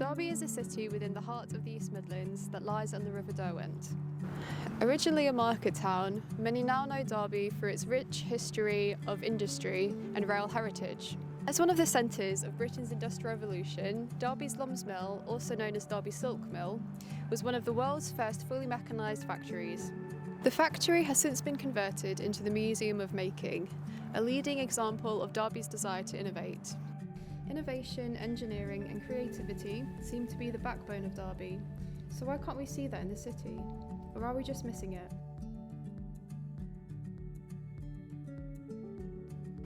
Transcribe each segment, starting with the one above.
Derby is a city within the heart of the East Midlands that lies on the River Derwent. Originally a market town, many now know Derby for its rich history of industry and rail heritage. As one of the centres of Britain's Industrial Revolution, Derby's Lum's Mill, also known as Derby Silk Mill, was one of the world's first fully mechanised factories. The factory has since been converted into the Museum of Making, a leading example of Derby's desire to innovate. Innovation, engineering and creativity seem to be the backbone of Derby, so why can't we see that in the city? Or are we just missing it?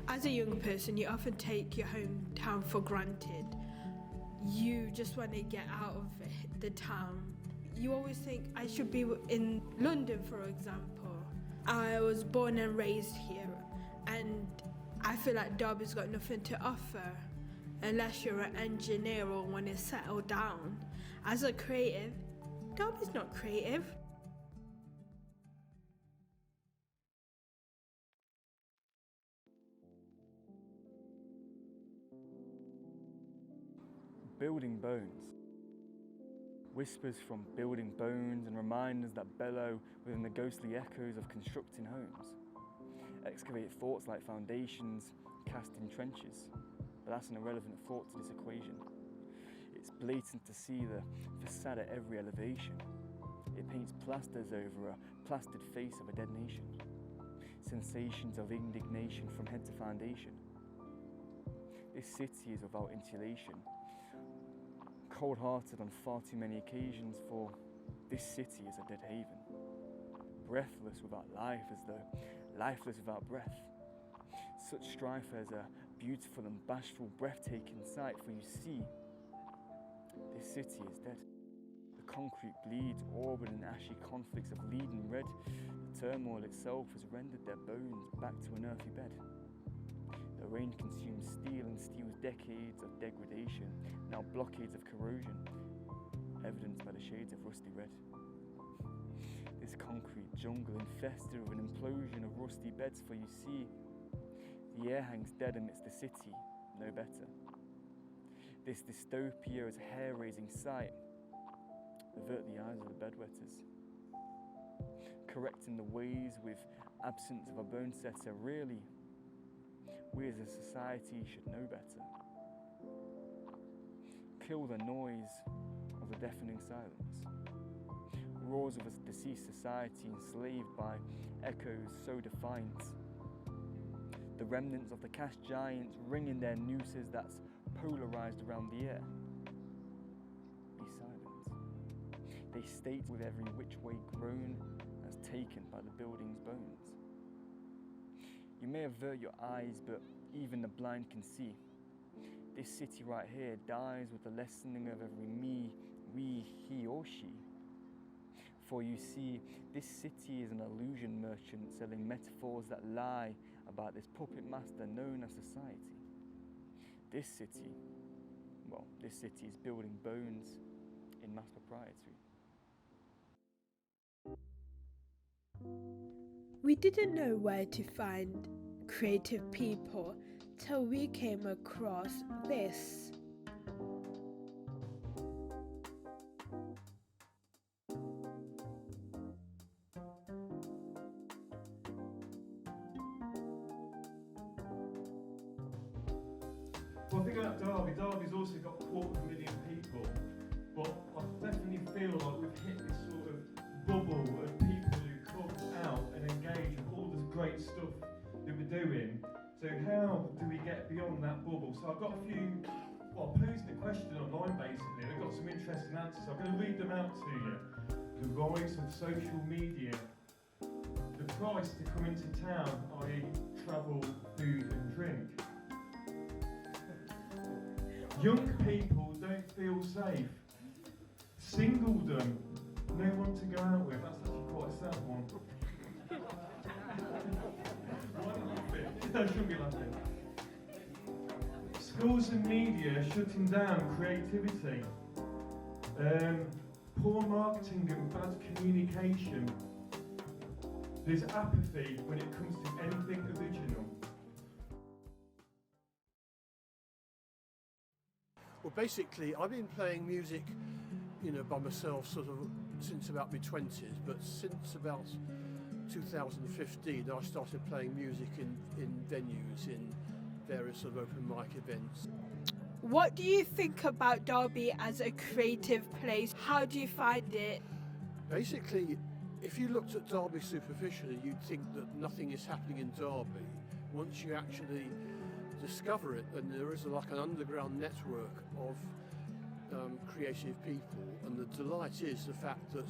As a young person, you often take your hometown for granted. You just want to get out of the town. You always think, I should be in London, for example. I was born and raised here, and I feel like Derby's got nothing to offer unless you're an engineer or want to settle down. As a creative, Derby's not creative. Building bones. Whispers from building bones and reminders that bellow within the ghostly echoes of constructing homes. Excavate thoughts like foundations cast in trenches, but that's an irrelevant thought to this equation. It's blatant to see the facade at every elevation. It paints plasters over a plastered face of a dead nation. Sensations of indignation from head to foundation. This city is without insulation. Cold-hearted on far too many occasions, for this city is a dead haven. Breathless without life, as though lifeless without breath. Such strife as a beautiful and bashful, breathtaking sight, for you see, this city is dead. The concrete bleeds, orbed in ashy conflicts of leaden red. The turmoil itself has rendered their bones back to an earthy bed. The rain consumes steel and steals decades of degradation, now blockades of corrosion, evidenced by the shades of rusty red. This concrete jungle infested with an implosion of rusty beds, for you see, the air hangs dead amidst the city, no better. This dystopia is a hair-raising sight. Avert the eyes of the bedwetters. Correcting the ways with absence of a bone setter, really, we as a society should know better. Kill the noise of the deafening silence. Roars of a deceased society enslaved by echoes so defiant. The remnants of the cast giants ringing their nooses that's polarized around the air. Be silent. They state with every which way groan as taken by the building's bones. You may avert your eyes, but even the blind can see. This city right here dies with the lessening of every me, we, he or she. For you see, this city is an illusion merchant selling metaphors that lie about this puppet master known as society. This city is building bones in mass proprietary. We didn't know where to find creative people till we came across this. Well, I think about Derby's also got 250,000 people, but I definitely feel like we've hit this sort of bubble of people who come out and engage with all this great stuff that we're doing. So how do we get beyond that bubble? So I've got a few, posed the question online basically, and I've got some interesting answers. So I'm going to read them out to you. The rise of social media, the price to come into town, i.e. travel, food and drink. Young people don't feel safe. Singledom, no one to go out with. That's actually quite a sad one. I shouldn't be laughing. Schools and media shutting down creativity. Poor marketing and bad communication. There's apathy when it comes to anything original. Well, basically, I've been playing music, by myself sort of since about my 20s, but since about 2015 I started playing music in venues, in various sort of open mic events. What do you think about Derby as a creative place? How do you find it? Basically, if you looked at Derby superficially, you'd think that nothing is happening in Derby. Once you actually discover it, and there is like an underground network of creative people, and the delight is the fact that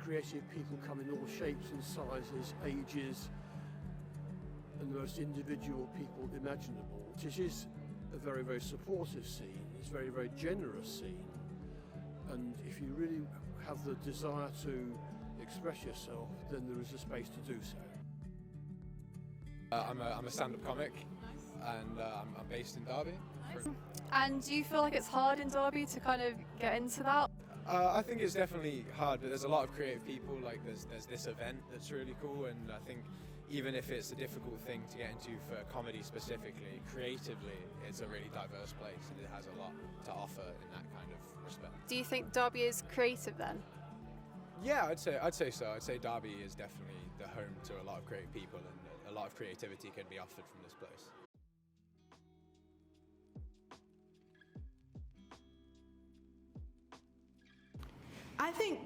creative people come in all shapes and sizes, ages, and the most individual people imaginable. It is a very, very supportive scene. It's a very, very generous scene, and if you really have the desire to express yourself, then there is a space to do so. I'm a stand-up comic, and I'm based in Derby. And do you feel like it's hard in Derby to kind of get into that? I think it's definitely hard, but there's a lot of creative people. Like there's this event that's really cool, and I think even if it's a difficult thing to get into for comedy specifically, creatively, it's a really diverse place, and it has a lot to offer in that kind of respect. Do you think Derby is creative then? Yeah, I'd say so. I'd say Derby is definitely the home to a lot of creative people, and a lot of creativity can be offered from this place. I think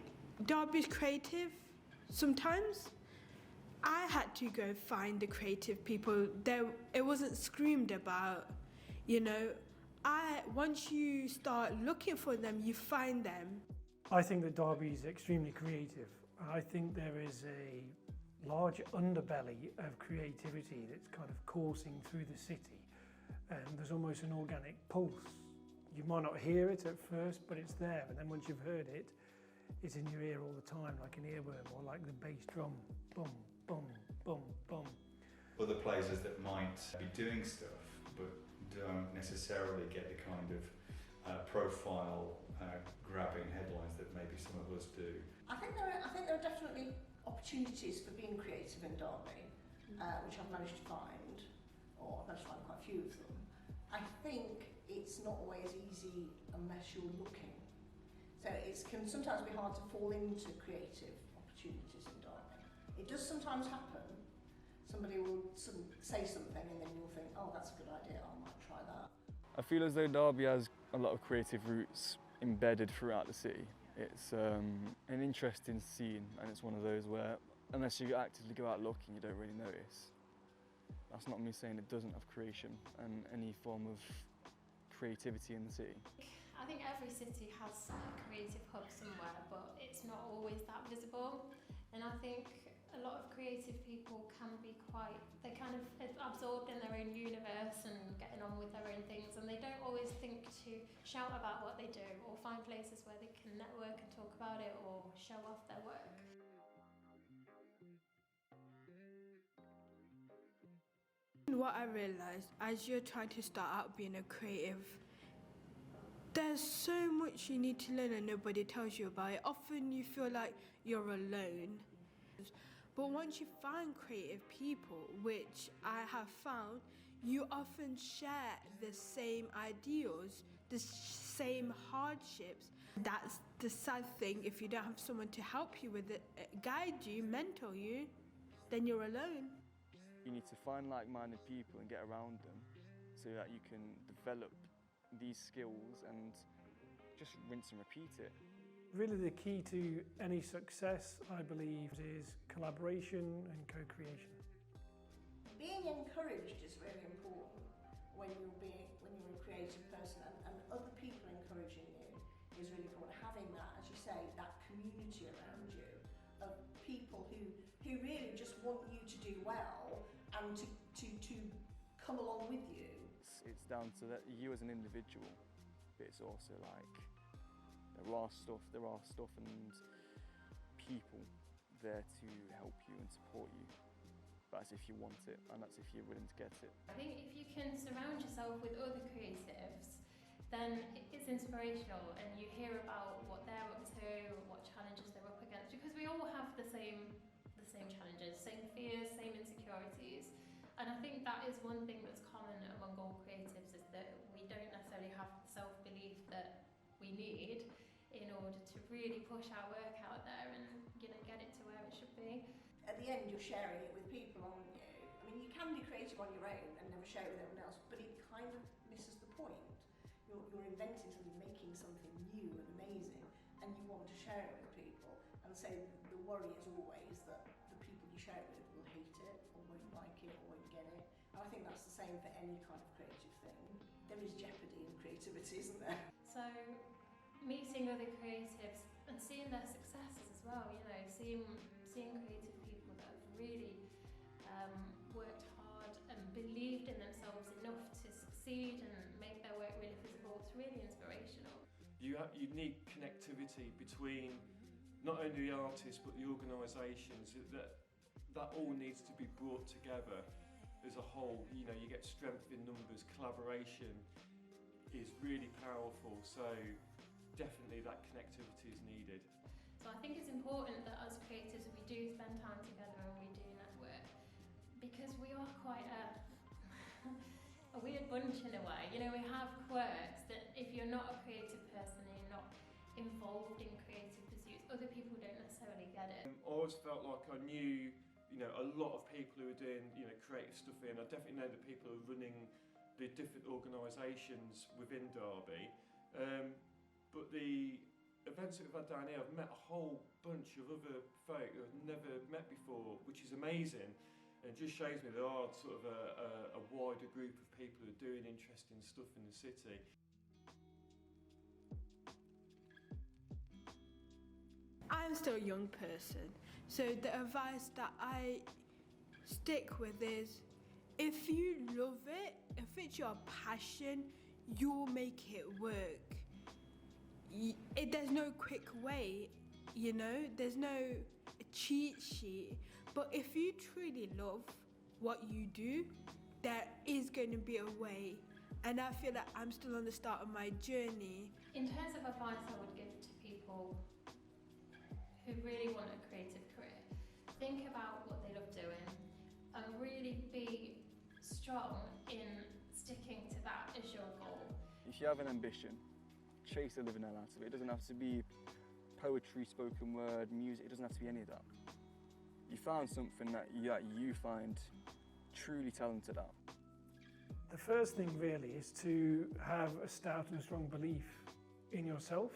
Derby's creative. Sometimes I had to go find the creative people. It wasn't screamed about, Once you start looking for them, you find them. I think that Derby is extremely creative. I think there is a large underbelly of creativity that's kind of coursing through the city, and there's almost an organic pulse. You might not hear it at first, but it's there, and then once you've heard it, it's in your ear all the time, like an earworm, or like the bass drum, boom, boom, boom, boom. Other places that might be doing stuff, but don't necessarily get the kind of profile grabbing headlines that maybe some of us do. I think there are definitely opportunities for being creative in Derby, which I've managed to find, or I've managed to find quite a few of them. I think it's not always easy unless you're looking. So it can sometimes be hard to fall into creative opportunities in Derby. It does sometimes happen. Somebody will say something and then you'll think, oh, that's a good idea, I might try that. I feel as though Derby has a lot of creative roots embedded throughout the city. It's an interesting scene, and it's one of those where unless you actively go out looking, you don't really notice. That's not me saying it doesn't have creation and any form of creativity in the city. I think every city has a creative hub somewhere, but it's not always that visible. And I think a lot of creative people can be they're kind of absorbed in their own universe and getting on with their own things, and they don't always think to shout about what they do or find places where they can network and talk about it or show off their work. What I realised, as you're trying to start out being a creative, there's so much you need to learn and nobody tells you about it. Often you feel like you're alone. But once you find creative people, which I have found, you often share the same ideals, the same hardships. That's the sad thing. If you don't have someone to help you with it, guide you, mentor you, then you're alone. You need to find like-minded people and get around them so that you can develop these skills and just rinse and repeat it. Really the key to any success, I believe, is collaboration and co-creation. Being encouraged is really important when you're a creative person, and other people encouraging you is really important. Having that, as you say, that community around you of people who really just want you to do well and to come along with you. It's down to you as an individual, but it's also like there are stuff and people there to help you and support you. But that's if you want it, and that's if you're willing to get it. I think if you can surround yourself with other creatives, then it's inspirational and you hear about what they're up to, what challenges they're up against, because we all have the same challenges, same fears, same insecurities. And I think that is one thing that's common among all creatives, is that we don't necessarily have the self-belief that we need in order to really push our work out there and, you know, get it to where it should be. At the end, you're sharing it with people, aren't you? I mean, you can be creative on your own and never share it with everyone else, but it kind of misses the point. You're inventing something, making something new and amazing, and you want to share it with people. And so the worry is always that the people you share it with will hate it, or won't like it, or won't get it. And I think that's the same for any kind of creative thing. There is jeopardy in creativity, isn't there? So meeting other creatives and seeing their successes as well, you know, seeing creative people that have really worked hard and believed in themselves enough to succeed and make their work really visible, it's really inspirational. You need connectivity between not only the artists but the organisations. That all needs to be brought together as a whole. You know, you get strength in numbers. Collaboration is really powerful. So definitely that connectivity is needed. So I think it's important that as creatives we do spend time together and we do network, because we are quite a weird bunch in a way. You know, we have quirks that if you're not a creative person and you're not involved in creative pursuits, other people don't necessarily get it. I always felt like I knew, you know, a lot of people who were doing, you know, creative stuff here, and I definitely know the people who are running the different organisations within Derby. But the events that we've had down here, I've met a whole bunch of other folk that I've never met before, which is amazing. And it just shows me there are sort of a wider group of people who are doing interesting stuff in the city. I'm still a young person, so the advice that I stick with is, if you love it, if it's your passion, you'll make it work. There's no quick way, you know, there's no cheat sheet, but if you truly love what you do, there is going to be a way. And I feel like I'm still on the start of my journey. In terms of advice I would give to people who really want a creative career, think about what they love doing and really be strong in sticking to that as your goal. If you have an ambition, chase the living hell out of it. It doesn't have to be poetry, spoken word, music, it doesn't have to be any of that. You found something that you find truly talented at. The first thing really is to have a stout and strong belief in yourself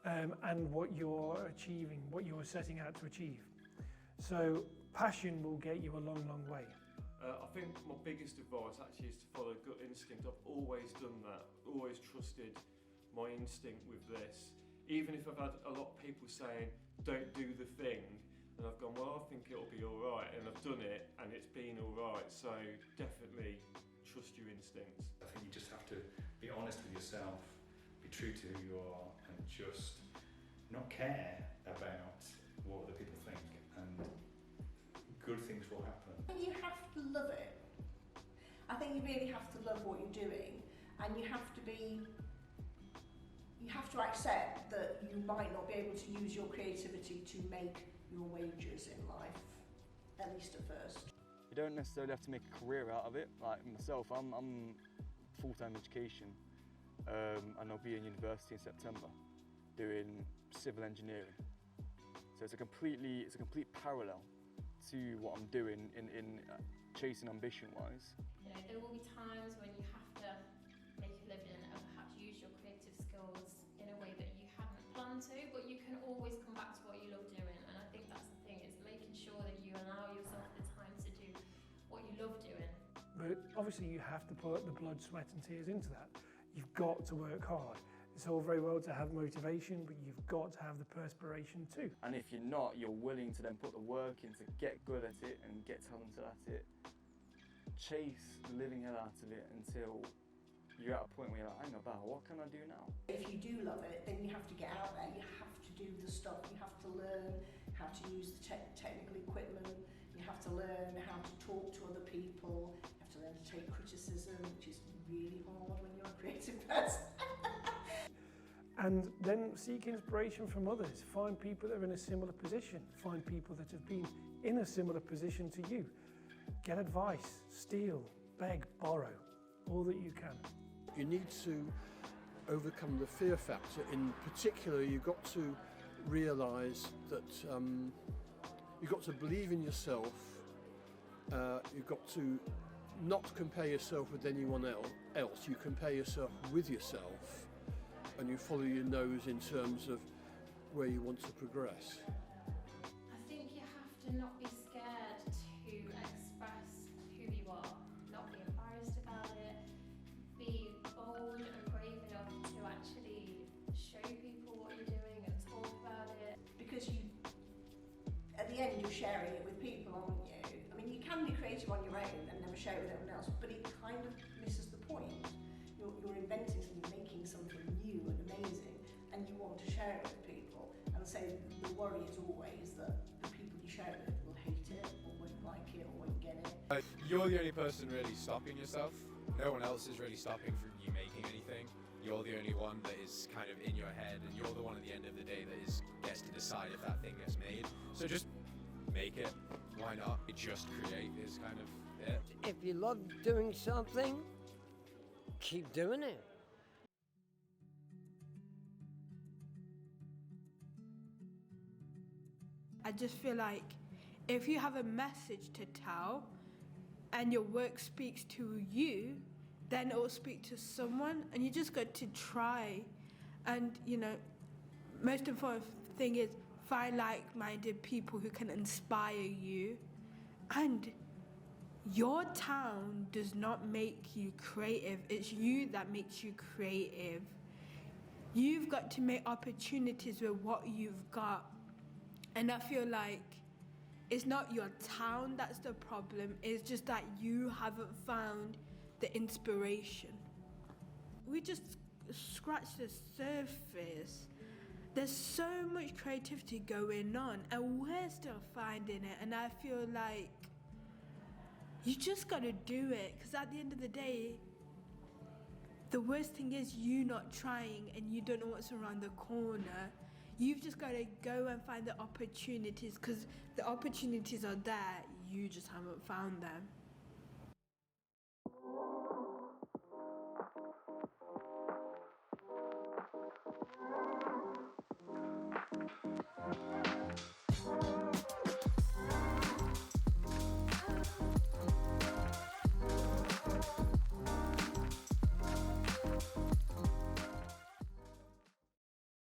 and what you're achieving, what you're setting out to achieve. So passion will get you a long, long way. I think my biggest advice actually is to follow gut instinct. I've always done that, always trusted my instinct with this. Even if I've had a lot of people saying, don't do the thing, and I've gone, well, I think it'll be all right, and I've done it, and it's been all right. So definitely trust your instincts. I think you just have to be honest with yourself, be true to who you are, and just not care about what other people think, and good things will happen. You have to love it. I think you really have to love what you're doing, and you have to accept that you might not be able to use your creativity to make your wages in life, at least at first. You don't necessarily have to make a career out of it. Like myself, I'm full-time education, and I'll be in university in September doing civil engineering. So it's a complete parallel to what I'm doing in chasing ambition-wise. You know, there will be times when you have to make a living and perhaps use your creative skills in a way that you hadn't planned to, but you can always come back to what you love doing. And I think that's the thing, is making sure that you allow yourself the time to do what you love doing. But obviously you have to put the blood, sweat and tears into that. You've got to work hard. It's all very well to have motivation, but you've got to have the perspiration too. And if you're not, you're willing to then put the work in to get good at it and get talented at it. Chase the living hell out of it until you're at a point where you're like, hang about, what can I do now? If you do love it, then you have to get out there, you have to do the stuff, you have to learn how to use the technical equipment, you have to learn how to talk to other people, you have to learn to take criticism, which is really hard when you're a creative person. And then seek inspiration from others. Find people that are in a similar position. Find people that have been in a similar position to you. Get advice, steal, beg, borrow, all that you can. You need to overcome the fear factor. In particular, you've got to realise that you've got to believe in yourself. You've got to not compare yourself with anyone else. You compare yourself with yourself, and you follow your nose in terms of where you want to progress. I think you have to not be scared to express who you are, not be embarrassed about it, be bold and brave enough to actually show people what you're doing and talk about it. Because at the end you're sharing it with people, aren't you? I mean, you can be creative on your own and never share it with everyone else, but it kind of misses the point. You're inventing something, making something new and amazing, and you want to share it with people. And so the worry is always that the people you share it with will hate it, or won't like it, or won't get it. You're the only person really stopping yourself. No one else is really stopping from you making anything. You're the only one that is kind of in your head, and you're the one at the end of the day that gets to decide if that thing gets made. So just make it. Why not? Just create is kind of it. If you love doing something, keep doing it. I just feel like if you have a message to tell and your work speaks to you, then it will speak to someone, and you just got to try. And, most important thing is find like-minded people who can inspire you. And your town does not make you creative, it's you that makes you creative. You've got to make opportunities with what you've got. And I feel like it's not your town that's the problem, it's just that you haven't found the inspiration. We just scratched the surface. There's so much creativity going on, and we're still finding it. And I feel like you just gotta do it, because at the end of the day, the worst thing is you not trying and you don't know what's around the corner. You've just got to go and find the opportunities, because the opportunities are there, you just haven't found them.